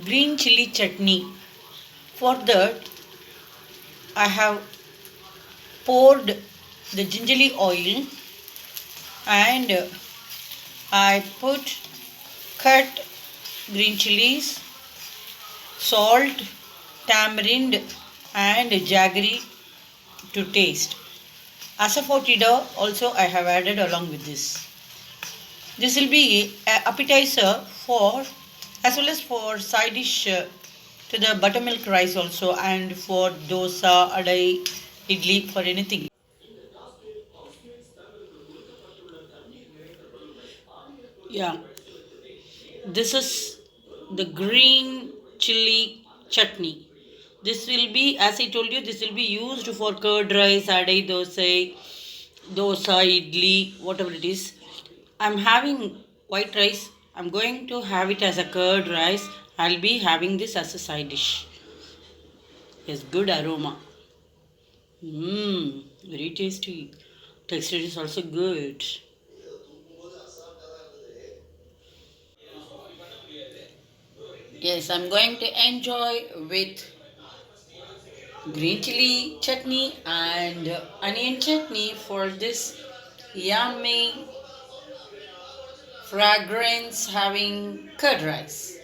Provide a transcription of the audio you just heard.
green chili chutney. For that, I have poured the gingerly oil and I put cut green chilies, salt, tamarind and jaggery to taste. Asafoetida also I have added along with this. This will be an appetizer for as well as for side dish to the buttermilk rice also, and for dosa, adai, idly, for anything. Yeah, this is the green chili chutney. This will be, as I told you, this will be used for curd rice, adai dosa, idli, whatever it is. I'm having white rice. I'm going to have it as a curd rice. I'll be having this as a side dish. Yes, good aroma. Mmm, very tasty. Texture is also good. Yes, I'm going to enjoy with green chili chutney and onion chutney for this yummy fragrance having curd rice.